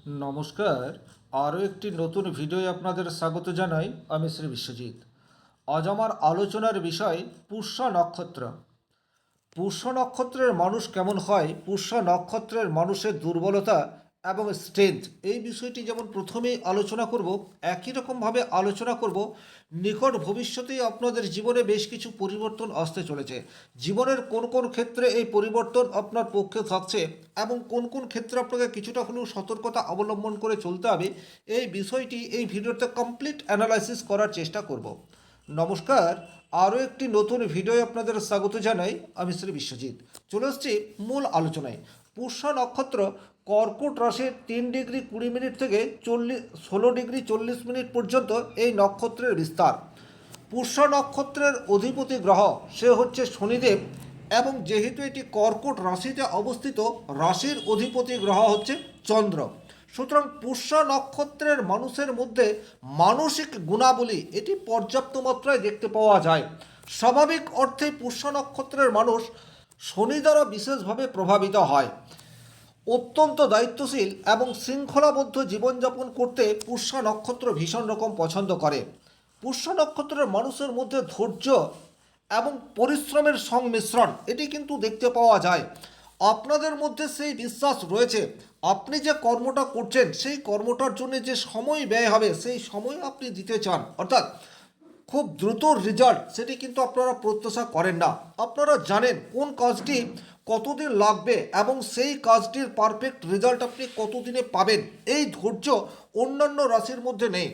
নমস্কার। আরও একটি নতুন ভিডিওয় আপনাদের স্বাগত জানাই। আমি শ্রী বিশ্বজিৎ। আজ আমার আলোচনার বিষয় পুষ্য নক্ষত্র। পুষ্য নক্ষত্রের মানুষ কেমন হয়, পুষ্য নক্ষত্রের মানুষের দুর্বলতা এবং স্ট্রেংথ, এই বিষয়টি যেমন প্রথমেই আলোচনা করব, একই রকমভাবে আলোচনা করব নিকট ভবিষ্যতেই আপনাদের জীবনে বেশ কিছু পরিবর্তন আসতে চলেছে। জীবনের কোন কোন ক্ষেত্রে এই পরিবর্তন আপনার পক্ষে থাকছে এবং কোন কোন ক্ষেত্রে আপনাকে কিছুটা হলেও সতর্কতা অবলম্বন করে চলতে হবে, এই বিষয়টি এই ভিডিওতে কমপ্লিট অ্যানালাইসিস করার চেষ্টা করব। নমস্কার। আরও একটি নতুন ভিডিওয় আপনাদের স্বাগত জানাই। আমি শ্রী বিশ্বজিৎ। চলে আসছি মূল আলোচনায়। পুষ্য নক্ষত্র কর্কট রাশির 3 ডিগ্রি 20 মিনিট থেকে 16 ডিগ্রি 40 মিনিট পর্যন্ত এই নক্ষত্রের বিস্তার। পুষ্য নক্ষত্রের অধিপতি গ্রহ সে হচ্ছে শনিদেব, এবং যেহেতু এটি কর্কট রাশিতে অবস্থিত, রাশির অধিপতি গ্রহ হচ্ছে চন্দ্র। সুতরাং পুষ্য নক্ষত্রের মানুষের মধ্যে মানসিক গুণাবলী এটি পর্যাপ্ত মাত্রায় দেখতে পাওয়া যায়। স্বাভাবিক অর্থে পুষ্য নক্ষত্রের মানুষ শনি দ্বারা বিশেষভাবে প্রভাবিত হয়। অত্যন্ত দায়িত্বশীল এবং শৃঙ্খলাবদ্ধ জীবনযাপন করতে পুষ্য নক্ষত্র ভীষণ রকম পছন্দ করে। পুষ্য নক্ষত্রের মানুষের মধ্যে ধৈর্য এবং পরিশ্রমের সংমিশ্রণ এটি কিন্তু দেখতে পাওয়া যায়। আপনাদের মধ্যে সেই বিশ্বাস রয়েছে, আপনি যে কর্মটা করছেন সেই কর্মটার জন্য যে সময় ব্যয় হবে সেই সময় আপনি দিতে চান, অর্থাৎ খুব দ্রুত রেজাল্ট সেটি কিন্তু আপনারা প্রত্যাশা করেন না। আপনারা জানেন কোন কাজটি কতদিন লাগবে এবং সেই কাজটির পারফেক্ট রেজাল্ট আপনি কতদিনে পাবেন, এই ধৈর্য অন্যান্য রাশির মধ্যে নেই।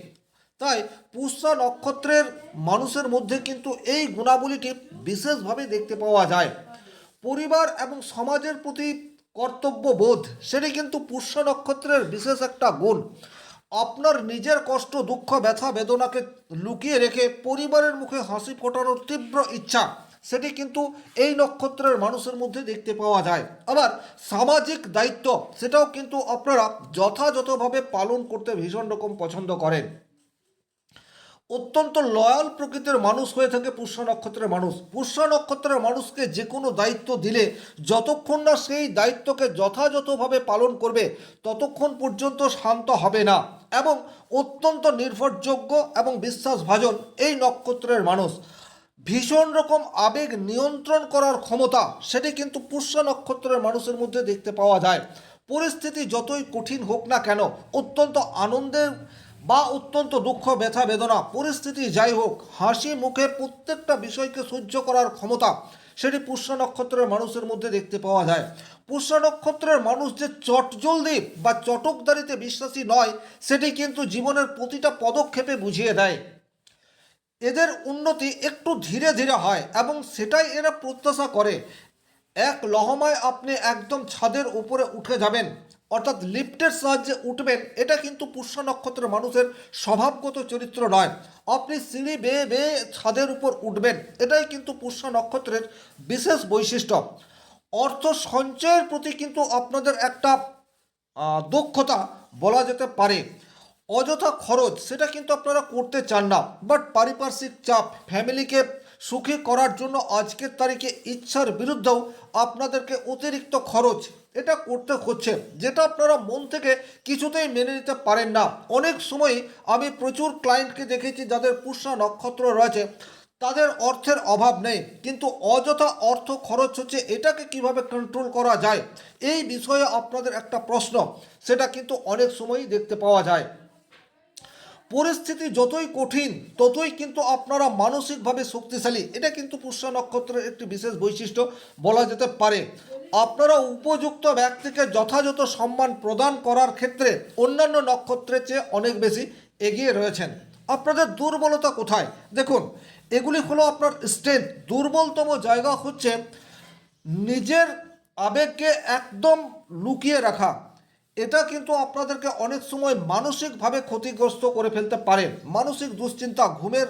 তাই পুষ্য নক্ষত্রের মানুষের মধ্যে কিন্তু এই গুণাবলীটি বিশেষভাবে দেখতে পাওয়া যায়। পরিবার এবং সমাজের প্রতি কর্তব্যবোধ সেটি কিন্তু পুষ্য নক্ষত্রের বিশেষ একটা গুণ। আপনার নিজের কষ্ট দুঃখ ব্যথা বেদনাকে লুকিয়ে রেখে পরিবারের মুখে হাসি ফোটানোর তীব্র ইচ্ছা সেটি কিন্তু এই নক্ষত্রের মানুষের মধ্যে দেখতে পাওয়া যায়। আবার সামাজিক দায়িত্ব সেটাও কিন্তু আপনারা যথাযথভাবে পালন করতে ভীষণ রকম পছন্দ করেন। অত্যন্ত লয়াল প্রকৃতির মানুষ হয়ে থাকে পুষ্য নক্ষত্রের মানুষ। পুষ্য নক্ষত্রের মানুষকে যে কোনো দায়িত্ব দিলে যতক্ষণ না সেই দায়িত্বকে যথাযথভাবে পালন করবে ততক্ষণ পর্যন্ত শান্ত হবে না, এবং অত্যন্ত নির্ভরযোগ্য এবং বিশ্বাসভাজন এই নক্ষত্রের মানুষ। ভীষণ রকম আবেগ নিয়ন্ত্রণ করার ক্ষমতা সেটি কিন্তু পুষ্য নক্ষত্রের মানুষের মধ্যে দেখতে পাওয়া যায়। পরিস্থিতি যতই কঠিন হোক না কেন, অত্যন্ত আনন্দের বা অত্যন্ত দুঃখ ব্যথা বেদনা পরিস্থিতি যাই হোক, হাসি মুখে প্রত্যেকটা বিষয়কে সহ্য করার ক্ষমতা সেটি পুষ্য নক্ষত্রের মানুষের মধ্যে দেখতে পাওয়া যায়। পুষ্য নক্ষত্রের মানুষ যে চটজলদি বা চটকদারিতে বিশ্বাসী নয় সেটি কিন্তু জীবনের প্রতিটা পদক্ষেপে বুঝিয়ে দেয়। এদের উন্নতি একটু ধীরে ধীরে হয় এবং সেটাই এরা প্রত্যাশা করে। এক লহমায় আপনি একদম ছাদের উপরে উঠে যাবেন, অর্থাৎ লিফটের সাহায্যে উঠবেন, এটা কিন্তু পুষ্য নক্ষত্রের মানুষের স্বভাবগত চরিত্র নয়। আপনি সিঁড়ি বেয়ে বেয়ে ছাদের উপর উঠবেন, এটাই কিন্তু পুষ্য নক্ষত্রের বিশেষ বৈশিষ্ট্য। অর্থ সঞ্চয়ের প্রতি কিন্তু আপনাদের একটা দক্ষতা বলা যেতে পারে। অযথা খরচ সেটা কিন্তু আপনারা করতে চান না, বাট পারিপার্শ্বিক চাপ ফ্যামিলিকে সুখী করার জন্য আজকের তারিখে ইচ্ছার বিরুদ্ধেও আপনাদেরকে অতিরিক্ত খরচ এটা করতে হচ্ছে, যেটা আপনারা মন থেকে কিছুতেই মেনে নিতে পারেন না। অনেক সময় আমি প্রচুর ক্লায়েন্টকে দেখেছি যাদের পুষ্য নক্ষত্র রয়েছে, তাদের অর্থের অভাব নেই কিন্তু অযথা অর্থ খরচ হচ্ছে, এটাকে কিভাবে কন্ট্রোল করা যায় এই বিষয়ে আপনাদের একটা প্রশ্ন সেটা কিন্তু অনেক সময়ই দেখতে পাওয়া যায়। পরিস্থিতি যতই কঠিন ততই কিন্তু আপনারা মানসিকভাবে শক্তিশালী, এটা কিন্তু পুষ্য নক্ষত্রের একটি বিশেষ বৈশিষ্ট্য বলা যেতে পারে। আপনারা উপযুক্ত ব্যক্তিকে যথাযথ সম্মান প্রদান করার ক্ষেত্রে অন্যান্য নক্ষত্রের চেয়ে অনেক বেশি এগিয়ে রয়েছেন। আপনাদের দুর্বলতা কোথায় দেখুন, এগুলি হলো আপনার স্ট্রেংথ। দুর্বলতম জায়গা হচ্ছে নিজের আবেগকে একদম লুকিয়ে রাখা। এটা কিন্তু আপনাদেরকে অনেক সময় মানসিকভাবে ক্ষতিগ্রস্ত করে ফেলতে পারে। মানসিক দুশ্চিন্তা, ঘুমের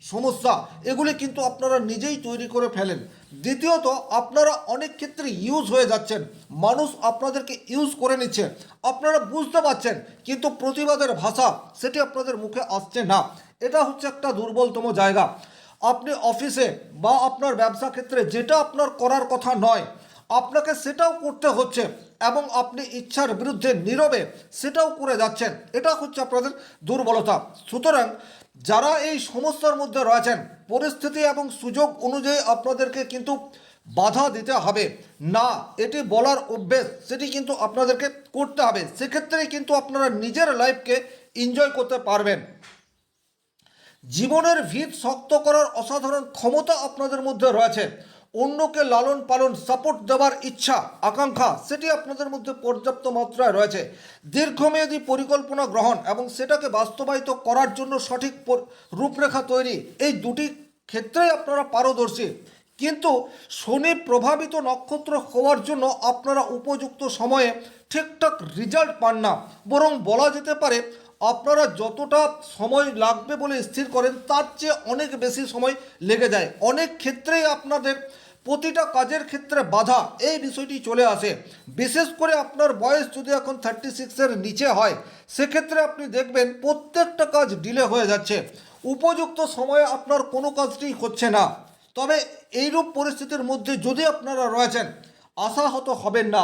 সমস্যা এগুলি কিন্তু আপনারা নিজেই তৈরি করে ফেলেন। দ্বিতীয়ত, আপনারা অনেক ক্ষেত্রে ইউজ হয়ে যাচ্ছেন, মানুষ আপনাদেরকে ইউজ করে নিচ্ছে, আপনারা বুঝতে পারছেন কিন্তু প্রতিবাদের ভাষা সেটি আপনাদের মুখে আসছে না। এটা হচ্ছে একটা দুর্বলতম জায়গা। আপনি অফিসে বা আপনার ব্যবসা ক্ষেত্রে যেটা আপনার করার কথা নয়, আপনাকে সেটাও করতে হচ্ছে এবং আপনি ইচ্ছার বিরুদ্ধে নীরবে সেটাও করে যাচ্ছেন। এটা হচ্ছে আপনাদের দুর্বলতা। সুতরাং যারা এই সমস্যার মধ্যে রয়েছেন, পরিস্থিতি এবং সুযোগ অনুযায়ী আপনাদেরকে কিন্তু বাধা দিতে হবে না, এটি বলার অভ্যেস সেটি কিন্তু আপনাদেরকে করতে হবে। সেক্ষেত্রেই কিন্তু আপনারা নিজের লাইফকে এনজয় করতে পারবেন। জীবনের ভিত শক্ত করার অসাধারণ ক্ষমতা আপনাদের মধ্যে রয়েছে। অন্যকে লালন পালন সাপোর্ট দেওয়ার ইচ্ছা আকাঙ্ক্ষা সেটি আপনাদের মধ্যে পর্যাপ্ত মাত্রায় রয়েছে। দীর্ঘমেয়াদী পরিকল্পনা গ্রহণ এবং সেটাকে বাস্তবায়িত করার জন্য সঠিক রূপরেখা তৈরি, এই দুটি ক্ষেত্রেই আপনারা পারদর্শী। কিন্তু শনি প্রভাবিত নক্ষত্র হওয়ার জন্য আপনারা উপযুক্ত সময়ে ঠিকঠাক রেজাল্ট পান না, বরং বলা যেতে পারে আপনারা যতটা সময় লাগবে বলে স্থির করেন তার চেয়ে অনেক বেশি সময় লেগে যায়। অনেক ক্ষেত্রেই আপনাদের প্রতিটা কাজের ক্ষেত্রে বাধা এই বিষয়টি চলে আসে। বিশেষ করে আপনার বয়স যদি এখন 36-এর নিচে হয়, সেক্ষেত্রে আপনি দেখবেন প্রত্যেকটা কাজ ডিলে হয়ে যাচ্ছে, উপযুক্ত সময়ে আপনার কোনো কাজটি হচ্ছে না। তবে এইরূপ পরিস্থিতির মধ্যে যদি আপনারা রয়েছেন, আশাহত হবেন না।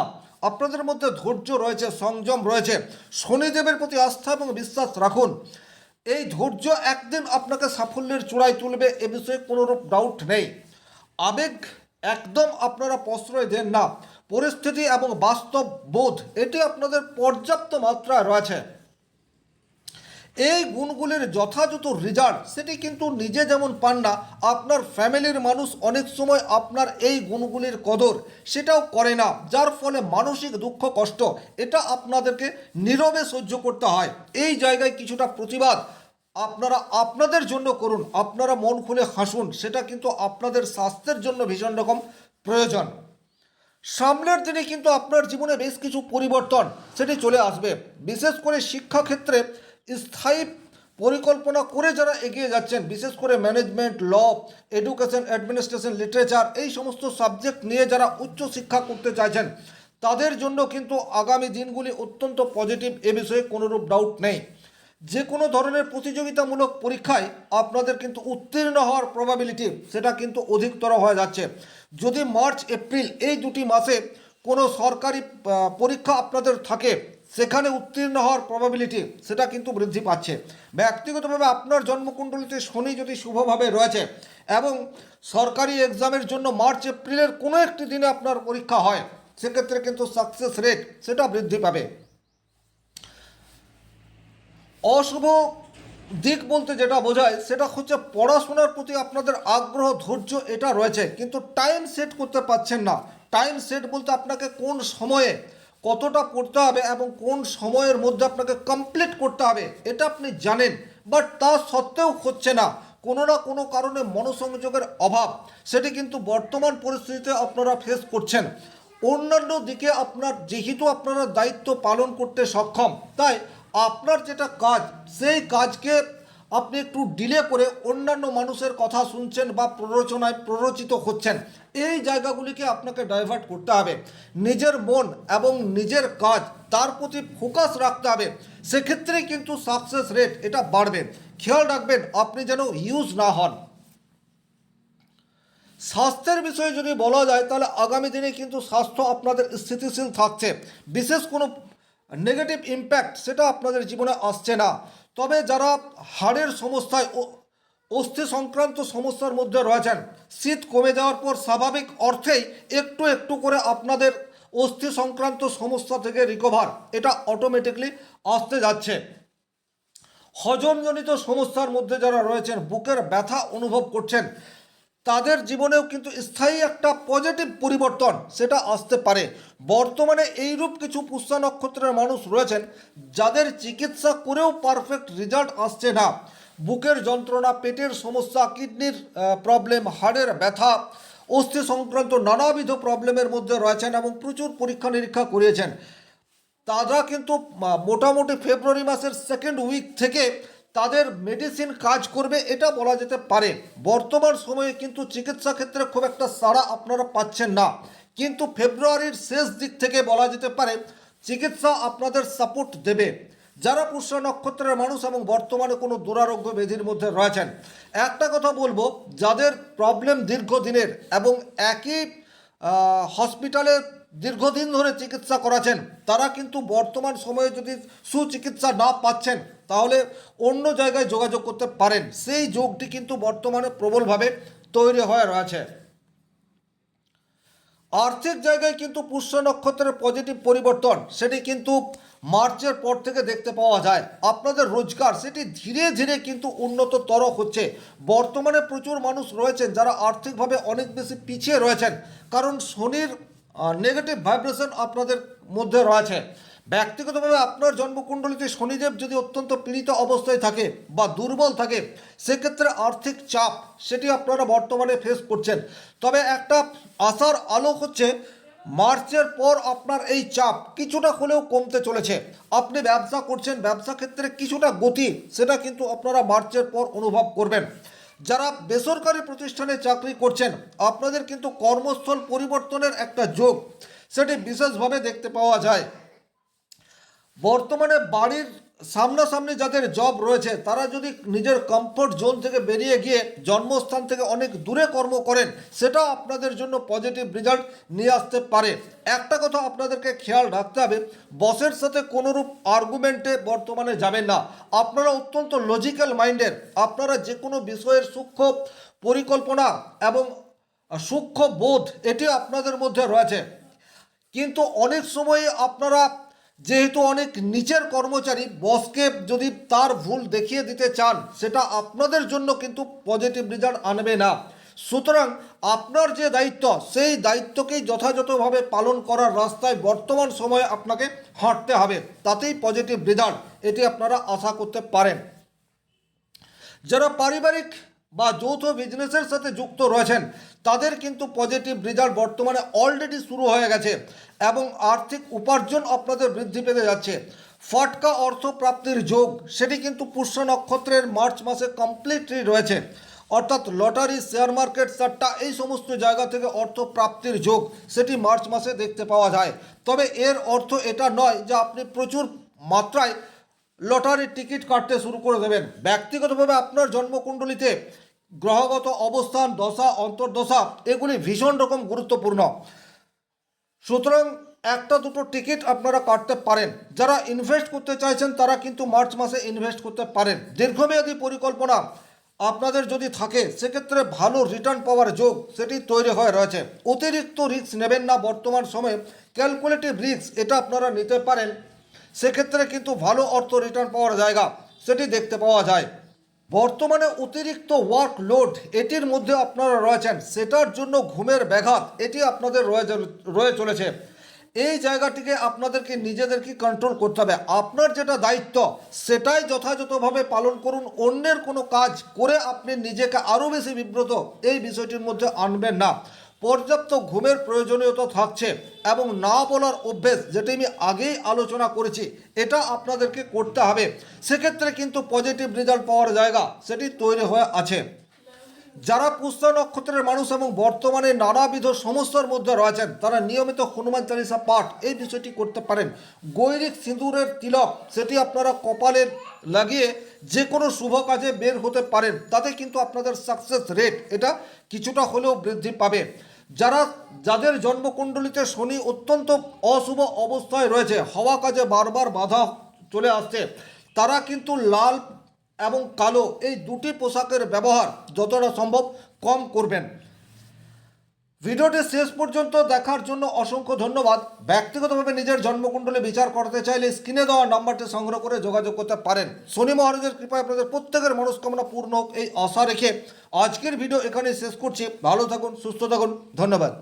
আপনাদের মধ্যে ধৈর্য রয়েছে, সংযম রয়েছে, শনিদেবের প্রতি আস্থা এবং বিশ্বাস রাখুন। এই ধৈর্য একদিন আপনাকে সাফল্যের চূড়ায় তুলবে, এ বিষয়ে কোনোরূপ ডাউট নেই। আবেগ একদম আপনারা প্রশ্রয় দেন না। পরিস্থিতি এবং বাস্তব বোধ এটি আপনাদের পর্যাপ্ত মাত্রায় রয়েছে। এই গুণগুলির যথাযথ রেজাল্ট সেটি কিন্তু নিজে যেমন পান না, আপনার ফ্যামিলির মানুষ অনেক সময় আপনার এই গুণগুলির কদর সেটাও করে না, যার ফলে মানসিক দুঃখ কষ্ট এটা আপনাদেরকে নীরবে সহ্য করতে হয়। এই জায়গায় কিছুটা প্রতিবাদ আপনারা আপনাদের জন্য করুন, আপনারা মন খুলে হাসুন, সেটা কিন্তু আপনাদের স্বাস্থ্যের জন্য ভীষণ রকম প্রয়োজন। সামনের দিনে কিন্তু আপনার জীবনে বেশ কিছু পরিবর্তন সেটি চলে আসবে। বিশেষ করে শিক্ষাক্ষেত্রে স্থায়ী পরিকল্পনা করে যারা এগিয়ে যাচ্ছেন, বিশেষ করে ম্যানেজমেন্ট, ল, এডুকেশন, অ্যাডমিনিস্ট্রেশন, লিটারেচার এই সমস্ত সাবজেক্ট নিয়ে যারা উচ্চশিক্ষা করতে চাইছেন, তাদের জন্য কিন্তু আগামী দিনগুলি অত্যন্ত পজিটিভ, এ বিষয়ে কোনোরূপ ডাউট নেই। যে কোনো ধরনের প্রতিযোগিতামূলক পরীক্ষায় আপনাদের কিন্তু উত্তীর্ণ হওয়ার প্রবাবিলিটি সেটা কিন্তু অধিকতর হয়ে যাচ্ছে। যদি মার্চ এপ্রিল এই দুটি মাসে কোনো সরকারি পরীক্ষা আপনাদের থাকে, সেখানে উত্তীর্ণ হওয়ার প্রবাবিলিটি সেটা কিন্তু বৃদ্ধি পাচ্ছে। ব্যক্তিগতভাবে আপনার জন্মকুণ্ডলিতে শনি যদি শুভভাবে রয়েছে এবং সরকারি এক্সামের জন্য মার্চ এপ্রিলের কোনো একটি দিনে আপনার পরীক্ষা হয়, সেক্ষেত্রে কিন্তু সাকসেস রেট সেটা বৃদ্ধি পাবে। অশুভ দিক বলতে যেটা বোঝায় সেটা হচ্ছে পড়াশোনার প্রতি আপনাদের আগ্রহ, ধৈর্য এটা রয়েছে, কিন্তু টাইম সেট করতে পারছেন না। টাইম সেট বলতে আপনাকে কোন সময়ে কতটা পড়তে হবে এবং কোন সময়ের মধ্যে আপনাকে কমপ্লিট করতে হবে এটা আপনি জানেন, বাট তা সত্ত্বেও হচ্ছে না। কোনো না কোনো কারণে মনোসংযোগের অভাব সেটি কিন্তু বর্তমান পরিস্থিতিতে আপনারা ফেস করছেন। অন্যান্য দিকে আপনার যেহেতু আপনারা দায়িত্ব পালন করতে সক্ষম, তাই আপনার যেটা কাজ সেই কাজকে আপনি একটু ডিলে করে অন্যান্য মানুষের কথা শুনছেন বা প্ররোচনায় প্ররোচিত হচ্ছেন। এই জায়গাগুলিকে আপনাকে ডাইভার্ট করতে হবে। নিজের মন এবং নিজের কাজ তার প্রতি ফোকাস রাখতে হবে, সেক্ষেত্রে কিন্তু সাকসেস রেট এটা বাড়বে। খেয়াল রাখবেন আপনি যেন ইউজ না হন। স্বাস্থ্যের বিষয়ে যদি বলা যায় তাহলে আগামী দিনে কিন্তু স্বাস্থ্য আপনাদের স্থিতিশীল থাকছে, বিশেষ কোনো নেগেটিভ ইম্প্যাক্ট সেটা আপনাদের জীবনে আসছে না। তবে যারা হাড়ের সমস্যায় ও অস্থি সংক্রান্ত সমস্যার মধ্যে রয়েছেন, শীত কমে যাওয়ার পর স্বাভাবিক অর্থেই একটু একটু করে আপনাদের অস্থি সংক্রান্ত সমস্যা থেকে রিকভার এটা অটোমেটিকলি আসতে যাচ্ছে। হজমজনিত সমস্যার মধ্যে যারা রয়েছেন, বুকের ব্যথা অনুভব করছেন, তাদের জীবনেও কিন্তু স্থায়ী একটা পজিটিভ পরিবর্তন সেটা আসতে পারে। বর্তমানে এইরূপ কিছু পুষ্যা নক্ষত্রের মানুষ রয়েছেন যাদের চিকিৎসা করেও পারফেক্ট রেজাল্ট আসছে না। বুকের যন্ত্রণা, পেটের সমস্যা, কিডনির প্রবলেম, হাড়ের ব্যথা, অস্থি সংক্রান্ত নানাবিধ প্রবলেমের মধ্যে রয়েছেন এবং প্রচুর পরীক্ষা নিরীক্ষা করিয়েছেন। তারা কিন্তু মোটামুটি ফেব্রুয়ারি মাসের সেকেন্ড উইক থেকে তাদের মেডিসিন কাজ করবে এটা বলা যেতে পারে। বর্তমান সময়ে কিন্তু চিকিৎসা ক্ষেত্রে খুব একটা সাড়া আপনারা পাচ্ছেন না, কিন্তু ফেব্রুয়ারির শেষ দিক থেকে বলা যেতে পারে চিকিৎসা আপনাদের সাপোর্ট দেবে। যারা পুষ্য নক্ষত্রের মানুষ এবং বর্তমানে কোনো দুরারোগ্য ব্যাধির মধ্যে রয়েছেন, একটা কথা বলবো, যাদের প্রবলেম দীর্ঘদিনের এবং একই হসপিটালে দীর্ঘদিন ধরে চিকিৎসা করাচ্ছেন, তারা কিন্তু বর্তমান সময়ে যদি সুচিকিৎসা না পাচ্ছেন তাহলে অন্য জায়গায় যোগাযোগ করতে পারেন। সেই যোগটি কিন্তু বর্তমানে প্রবলভাবে তৈরি হয়ে রয়েছে। আর্থিক জায়গায় কিন্তু পুষ্য নক্ষত্রের পজিটিভ পরিবর্তন সেটি কিন্তু মার্চের পর থেকে দেখতে পাওয়া যায়। আপনাদের রোজগার সেটি ধীরে ধীরে কিন্তু উন্নততর হচ্ছে। বর্তমানে প্রচুর মানুষ রয়েছেন যারা আর্থিকভাবে অনেক বেশি পিছিয়ে রয়েছেন, কারণ শনির নেগেটিভ ভাইব্রেশন আপনাদের মধ্যে রয়েছে। ব্যক্তিগতভাবে আপনার জন্মকুণ্ডলিতে শনিদেব যদি অত্যন্ত পীড়িত অবস্থায় থাকে বা দুর্বল থাকে, সেক্ষেত্রে আর্থিক চাপ সেটি আপনারা বর্তমানে ফেস করছেন। তবে একটা আশার আলো হচ্ছে মার্চের পর আপনার এই চাপ কিছুটা হলেও কমতে চলেছে। আপনি ব্যবসা করছেন, ব্যবসা ক্ষেত্রে কিছুটা গতি সেটা কিন্তু আপনারা মার্চের পর অনুভব করবেন। যারা বেসরকারি প্রতিষ্ঠানে চাকরি করছেন, আপনাদের কিন্তু কর্মস্থল পরিবর্তনের একটা যোগ সেটি বিশেষভাবে দেখতে পাওয়া যায়। বর্তমানে বাড়ির সামনাসামনি যাদের জব রয়েছে, তারা যদি নিজের কমফোর্ট জোন থেকে বেরিয়ে গিয়ে জন্মস্থান থেকে অনেক দূরে কর্ম করেন, সেটাও আপনাদের জন্য পজিটিভ রেজাল্ট নিয়ে আসতে পারে। একটা কথা আপনাদেরকে খেয়াল রাখতে হবে, বসের সাথে কোনোরূপ আর্গুমেন্টে বর্তমানে যাবেন না। আপনারা অত্যন্ত লজিক্যাল মাইন্ডের, আপনারা যে কোনো বিষয়ের সূক্ষ্ম পরিকল্পনা এবং সূক্ষ্ম বোধ এটি আপনাদের মধ্যে রয়েছে। কিন্তু অনেক সময় আপনারা যেহেতু অনেক নিচের কর্মচারী, বসকে যদি তার ভুল দেখিয়ে দিতে চান, সেটা আপনাদের জন্য কিন্তু পজিটিভ রেজাল্ট আনবে না। সুতরাং আপনার যে দায়িত্ব, সেই দায়িত্বকেই যথাযথভাবে পালন করার রাস্তায় বর্তমান সময়ে আপনাকে হাঁটতে হবে, তাতেই পজিটিভ রেজাল্ট এটি আপনারা আশা করতে পারেন। যারা পারিবারিক বা যৌথ বিজনেসের সাথে যুক্ত রয়েছেন, তাদের কিন্তু পজিটিভ রেজাল্ট বর্তমানে অলরেডি শুরু হয়ে গেছে এবং আর্থিক উপার্জন আপনাদের বৃদ্ধি পেতে যাচ্ছে। ফটকা অর্থ প্রাপ্তির যোগ সেটি কিন্তু পুষ্য নক্ষত্রের মার্চ মাসে কমপ্লিটলি রয়েছে। অর্থাৎ লটারি, শেয়ার মার্কেট, সাট্টা এই সমস্ত জায়গা থেকে অর্থ প্রাপ্তির যোগ সেটি মার্চ মাসে দেখতে পাওয়া যায়। তবে এর অর্থ এটা নয় যে আপনি প্রচুর মাত্রায় লটারির টিকিট কাটতে শুরু করে দেবেন। ব্যক্তিগতভাবে আপনার জন্মকুণ্ডলিতে গ্রহগত অবস্থান, দশা, অন্তর্দশা এগুলি ভীষণ রকম গুরুত্বপূর্ণ। সুতরাং একটা দুটো টিকিট আপনারা কাটতে পারেন। যারা ইনভেস্ট করতে চাইছেন তারা কিন্তু মার্চ মাসে ইনভেস্ট করতে পারেন। দীর্ঘমেয়াদী পরিকল্পনা আপনাদের যদি থাকে, সেক্ষেত্রে ভালো রিটার্ন পাওয়ার যোগ সেটি তৈরি হয়ে রয়েছে। অতিরিক্ত রিস্ক নেবেন না বর্তমান সময়ে, ক্যালকুলেটিভ রিস্ক এটা আপনারা নিতে পারেন। সেক্ষেত্রে কিন্তু ভালো অর্থ রিটার্ন পাওয়ার জায়গা সেটি দেখতে পাওয়া যায়। বর্তমানে অতিরিক্ত ওয়ার্কলোড এটির মধ্যে আপনারা রয়েছেন, সেটার জন্য ঘুমের ব্যাঘাত এটি আপনাদের রয়ে চলেছে। এই জায়গাটিকে আপনাদেরকে নিজেদেরকে কন্ট্রোল করতে হবে। আপনার যেটা দায়িত্ব সেটাই যথাযথভাবে পালন করুন। অন্যের কোনো কাজ করে আপনি নিজেকে আরও বেশি বিব্রত এই বিষয়টির মধ্যে আনবেন না। পর্যাপ্ত ঘুমের প্রয়োজনীয়তা থাকছে এবং না বলার অভ্যেস যেটি আমি আগেই আলোচনা করেছি, এটা আপনাদেরকে করতে হবে। সেক্ষেত্রে কিন্তু পজিটিভ রেজাল্ট পাওয়ার জায়গা সেটি তৈরি হয়ে আছে। যারা পুষ্য নক্ষত্রের মানুষ এবং বর্তমানে নানাবিধ সমস্যার মধ্যে রয়েছেন, তারা নিয়মিত হনুমান চালিসা পাঠ এই বিষয়টি করতে পারেন। গৈরিক সিঁদুরের তিলক সেটি আপনারা কপালে লাগিয়ে যে কোনো শুভ কাজে বের হতে পারেন, তাতে কিন্তু আপনাদের সাকসেস রেট এটা কিছুটা হলেও বৃদ্ধি পাবে। যাদের জন্মকুণ্ডলিতে শনি অত্যন্ত অশুভ অবস্থায় রয়েছে, হওয়া কাজে বারবার বাধা চলে আসছে, তারা কিন্তু লাল এবং কালো এই দুটি পোশাকের ব্যবহার যতটা সম্ভব কম করবেন। ভিডিওটি শেষ পর্যন্ত দেখার জন্য অসংখ্য ধন্যবাদ। ব্যক্তিগতভাবে নিজের জন্মকুণ্ডলী বিচার করতে চাইলে স্ক্রিনে দেওয়া নাম্বারটি সংগ্রহ করে যোগাযোগ করতে পারেন। শনি মহারাজের কৃপায় আপনাদের প্রত্যেকের মনস্কামনা পূর্ণ হোক এই আশা রেখে আজকের ভিডিও এখানেই শেষ করছি। ভালো থাকুন, সুস্থ থাকুন, ধন্যবাদ।